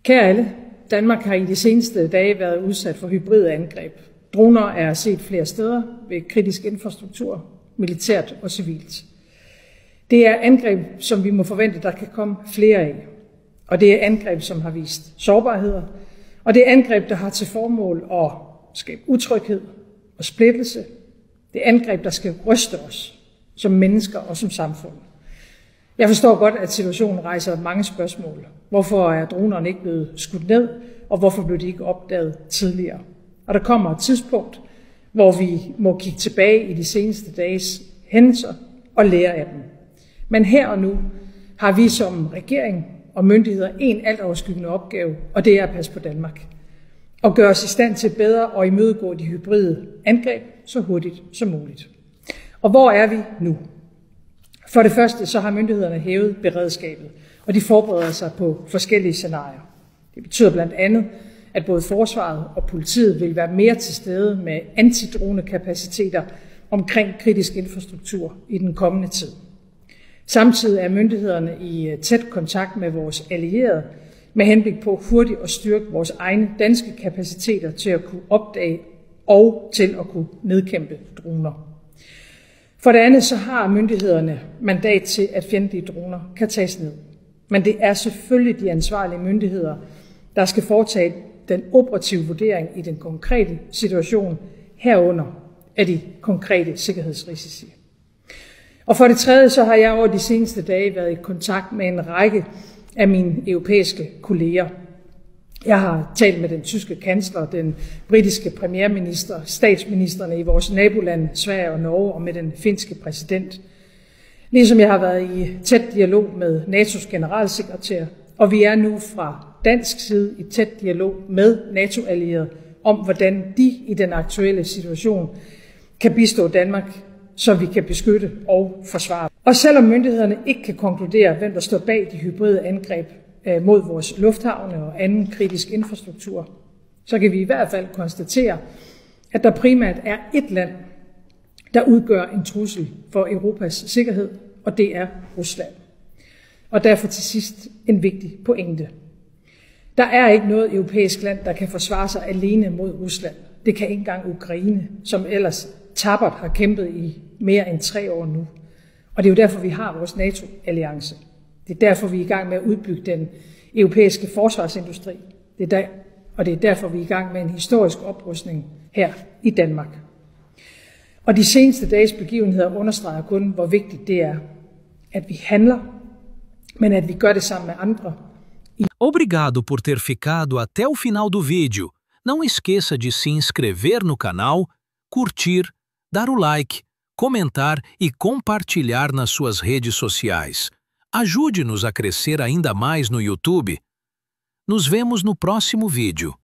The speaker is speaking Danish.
Kære alle, Danmark har i de seneste dage været udsat for hybride angreb. Droner er set flere steder ved kritisk infrastruktur, militært og civilt. Det er angreb, som vi må forvente, der kan komme flere af. Og det er angreb, som har vist sårbarheder. Og det er angreb, der har til formål at skabe utryghed og splittelse. Det er angreb, der skal ryste os som mennesker og som samfund. Jeg forstår godt, at situationen rejser mange spørgsmål. Hvorfor er dronerne ikke blevet skudt ned, og hvorfor blev de ikke opdaget tidligere? Og der kommer et tidspunkt, hvor vi må kigge tilbage i de seneste dages hændelser og lære af dem. Men her og nu har vi som regering og myndigheder en altoverskyggende opgave, og det er at passe på Danmark. Og gøre os i stand til bedre at imødegå de hybride angreb så hurtigt som muligt. Og hvor er vi nu? For det første så har myndighederne hævet beredskabet, og de forbereder sig på forskellige scenarier. Det betyder blandt andet, at både forsvaret og politiet vil være mere til stede med antidronekapaciteter omkring kritisk infrastruktur i den kommende tid. Samtidig er myndighederne i tæt kontakt med vores allierede med henblik på hurtigt at styrke vores egne danske kapaciteter til at kunne opdage og til at kunne nedkæmpe droner. For det andet så har myndighederne mandat til, at fjendtlige droner kan tages ned. Men det er selvfølgelig de ansvarlige myndigheder, der skal foretage den operative vurdering i den konkrete situation herunder af de konkrete sikkerhedsrisici. Og for det tredje så har jeg over de seneste dage været i kontakt med en række af mine europæiske kolleger. Jeg har talt med den tyske kansler, den britiske premierminister, statsministerne i vores nabolande, Sverige og Norge, og med den finske præsident. Ligesom jeg har været i tæt dialog med NATO's generalsekretær, og vi er nu fra dansk side i tæt dialog med NATO-allierede om, hvordan de i den aktuelle situation kan bistå Danmark, så vi kan beskytte og forsvare. Og selvom myndighederne ikke kan konkludere, hvem der står bag de hybride angreb mod vores lufthavne og anden kritisk infrastruktur, så kan vi i hvert fald konstatere, at der primært er ét land, der udgør en trussel for Europas sikkerhed, og det er Rusland. Og derfor til sidst en vigtig pointe. Der er ikke noget europæisk land, der kan forsvare sig alene mod Rusland. Det kan ikke engang Ukraine, som ellers tappert har kæmpet i mere end 3 år nu. Og det er jo derfor, vi har vores NATO-alliance. Det er derfor, vi er i gang med at udbygge den europæiske forsvarsindustri. Det er derfor, vi er i gang med en historisk oprustning her i Danmark. Og de seneste dages begivenheder understreger kun, hvor vigtigt det er, at vi handler, men at vi gør det sammen med andre. Obrigado por ter ficado até o final do vídeo. Não esqueça de se inscrever no canal, curtir, dar o like, comentar e compartilhar nas suas redes sociais. Ajude-nos a crescer ainda mais no YouTube. Nos vemos no próximo vídeo.